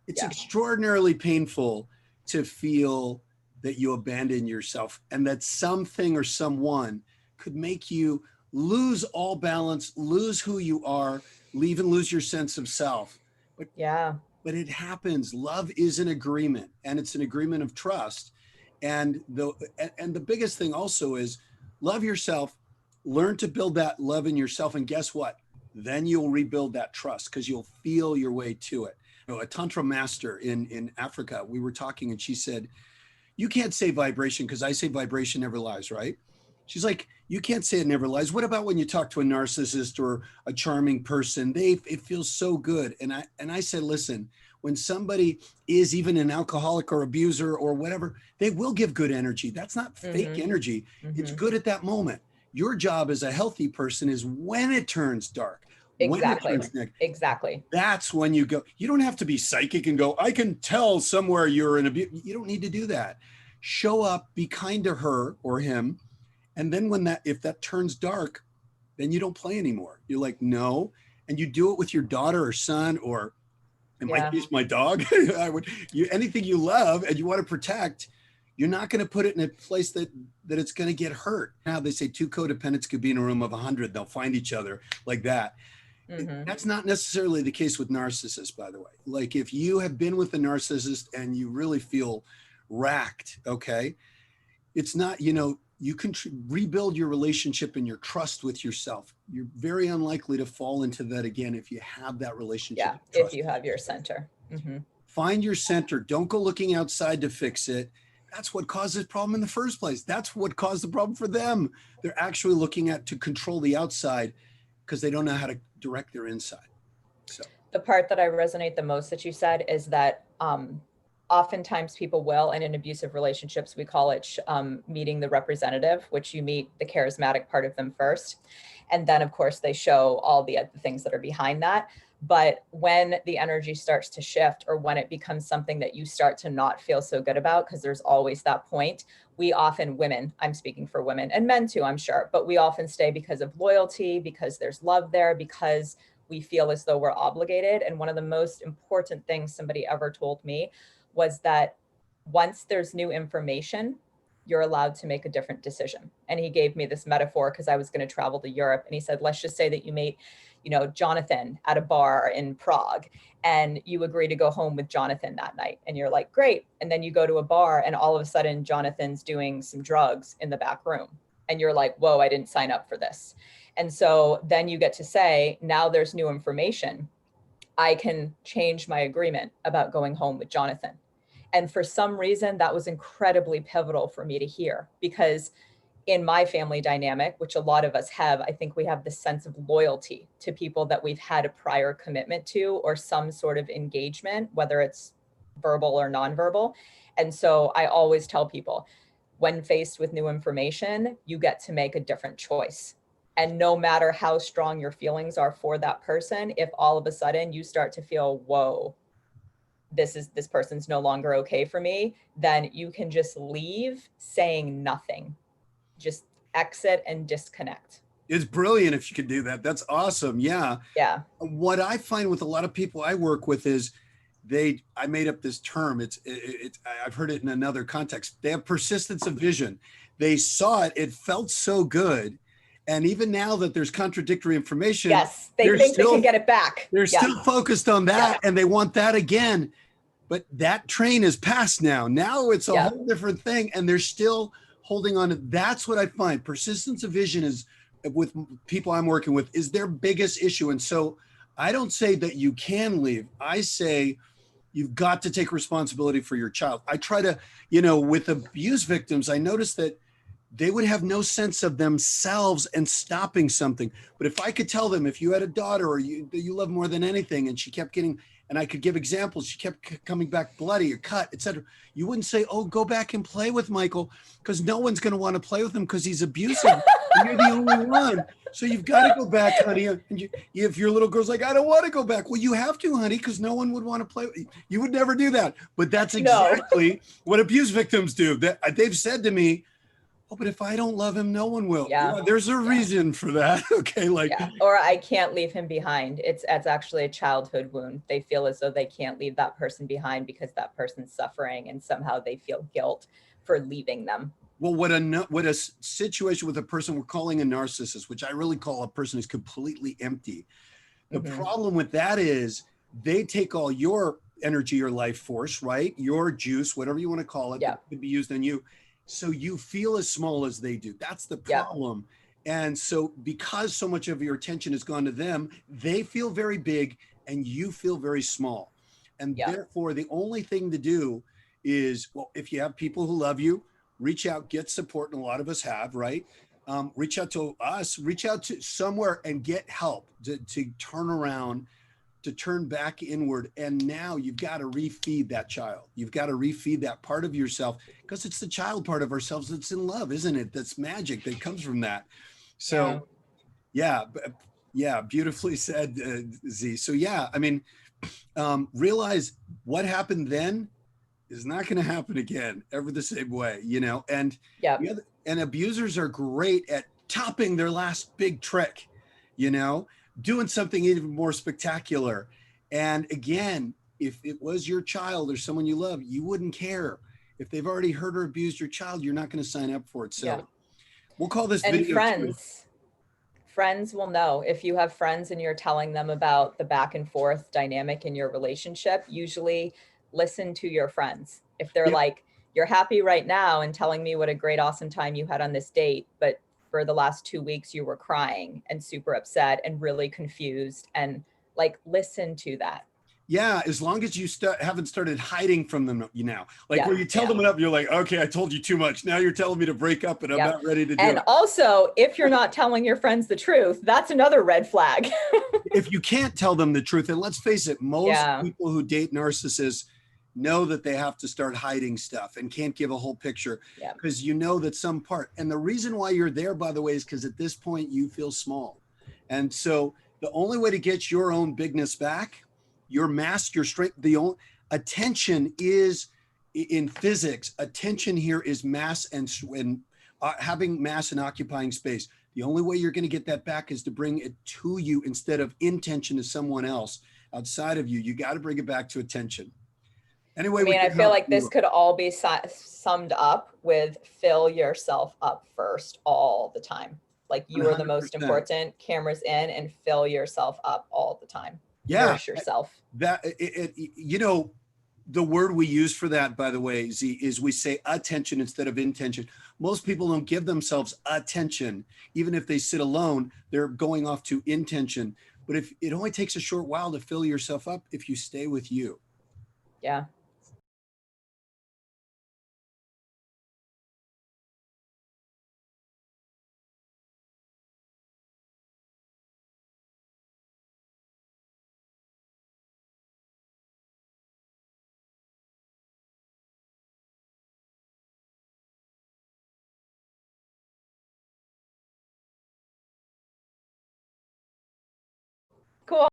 It's extraordinarily painful to feel that you abandon yourself and that something or someone could make you lose all balance, lose who you are, even lose your sense of self. But Yeah. but it happens. Love is an agreement, and it's an agreement of trust. And the biggest thing also is love yourself, learn to build that love in yourself, and guess what? Then you'll rebuild that trust because you'll feel your way to it. You know, a tantra master in Africa, we were talking, and she said, you can't say vibration because I say vibration never lies, right? She's like, you can't say it never lies. What about when you talk to a narcissist or a charming person? It feels so good. And I said, listen, when somebody is even an alcoholic or abuser or whatever, they will give good energy. That's not fake energy. It's good at that moment. Your job as a healthy person is when it turns dark, when it Exactly. turns negative. Exactly. That's when you go. You don't have to be psychic and go, I can tell somewhere you're an abuse. You don't need to do that. Show up, be kind to her or him. And then if that turns dark, then you don't play anymore. You're like, no. And you do it with your daughter or son, or in my case, my dog. Anything you love and you want to protect, you're not going to put it in a place that it's going to get hurt. Now they say two codependents could be in a room of 100. They'll find each other like that. That's not necessarily the case with narcissists, by the way. Like if you have been with a narcissist and you really feel racked, okay, it's not, you can rebuild your relationship and your trust with yourself. You're very unlikely to fall into that again if you have that relationship. Yeah, if you have your center. Find your center. Don't go looking outside to fix it. That's what caused this problem in the first place. That's what caused the problem for them. They're actually looking to control the outside because they don't know how to direct their inside. So the part that I resonate the most that you said is that oftentimes people will, and in abusive relationships, we call it meeting the representative, which you meet the charismatic part of them first. And then of course they show all the other things that are behind that. But when the energy starts to shift, or when it becomes something that you start to not feel so good about, because there's always that point, we often, women, I'm speaking for women and men too, I'm sure, but we often stay because of loyalty, because there's love there, because we feel as though we're obligated. And one of the most important things somebody ever told me was that once there's new information, you're allowed to make a different decision. And he gave me this metaphor because I was going to travel to Europe. And he said, let's just say that you meet, Jonathan at a bar in Prague, and you agree to go home with Jonathan that night. And you're like, great. And then you go to a bar and all of a sudden Jonathan's doing some drugs in the back room. And you're like, whoa, I didn't sign up for this. And so then you get to say, now there's new information. I can change my agreement about going home with Jonathan. And for some reason, that was incredibly pivotal for me to hear, because in my family dynamic, which a lot of us have, I think we have this sense of loyalty to people that we've had a prior commitment to, or some sort of engagement, whether it's verbal or nonverbal. And so I always tell people, when faced with new information, you get to make a different choice. And no matter how strong your feelings are for that person, if all of a sudden you start to feel, whoa, this person's no longer okay for me, then you can just leave saying nothing. Just exit and disconnect. It's brilliant if you could do that. That's awesome. Yeah. Yeah. What I find with a lot of people I work with is I made up this term. I've heard it in another context. They have persistence of vision. They saw it. It felt so good. And even now that there's contradictory information, yes, they think they can get it back. They're still focused on that, and they want that again. But that train is past now. Now it's a whole different thing, and they're still holding on to. That's what I find. Persistence of vision is, with people I'm working with, is their biggest issue. And so I don't say that you can leave. I say you've got to take responsibility for your child. I try to, with abuse victims, I noticed that they would have no sense of themselves and stopping something. But if I could tell them, if you had a daughter or you love more than anything, and she kept getting, and I could give examples, she kept coming back bloody or cut, etc., you wouldn't say, oh, go back and play with Michael, because no one's going to want to play with him because he's abusive. And you're the only one. So you've got to go back, honey. And if your little girl's like, I don't want to go back. Well, you have to, honey, because no one would want to play with you. You would never do that. But that's exactly what abuse victims do. They've said to me, oh, but if I don't love him, no one will. Yeah. Yeah, there's a reason for that. Okay. Like, yeah. Or I can't leave him behind. It's actually a childhood wound. They feel as though they can't leave that person behind because that person's suffering, and somehow they feel guilt for leaving them. well, what a situation with a person we're calling a narcissist, which I really call a person who's completely empty. The problem with that is they take all your energy or life force, right? Your juice, whatever you want to call it, that could be used on you. So you feel as small as they do. That's the problem. And so because so much of your attention has gone to them, they feel very big and you feel very small. And therefore, the only thing to do is, well, if you have people who love you, reach out, get support. And a lot of us have, right? Reach out to us, reach out to somewhere and get help to turn around, to turn back inward. And now you've got to refeed that child. You've got to refeed that part of yourself, because it's the child part of ourselves that's in love, isn't it? That's magic that comes from that. So yeah, beautifully said, Z. So yeah, I mean, realize what happened then is not going to happen again ever the same way, you know? And and abusers are great at topping their last big trick, you know, doing something even more spectacular. And again, if it was your child or someone you love, you wouldn't care. If they've already hurt or abused your child, you're not going to sign up for it. So we'll call this video. Friends will know. If you have friends and you're telling them about the back and forth dynamic in your relationship, usually listen to your friends. If they're like, you're happy right now and telling me what a great, awesome time you had on this date, but for the last 2 weeks, you were crying and super upset and really confused, and like, listen to that. Yeah, as long as you haven't started hiding from them, you know, like where you tell them up, you're like, okay, I told you too much. Now you're telling me to break up and I'm not ready to do it. And also, if you're not telling your friends the truth, that's another red flag. If you can't tell them the truth, and let's face it, most people who date narcissists know that they have to start hiding stuff and can't give a whole picture, because you know that some part. And the reason why you're there, by the way, is because at this point you feel small. And so the only way to get your own bigness back, your mass, your strength, attention is, in physics, attention here is mass and having mass and occupying space. The only way you're going to get that back is to bring it to you instead of intention to someone else outside of you. You got to bring it back to attention. Anyway, I mean, I feel like this could all be summed up with fill yourself up first all the time. Like, you are the most important, cameras in, and fill yourself up all the time. Nourish yourself. You know, the word we use for that, by the way, Z, is we say attention instead of intention. Most people don't give themselves attention. Even if they sit alone, they're going off to intention. But if it only takes a short while to fill yourself up if you stay with you. Yeah.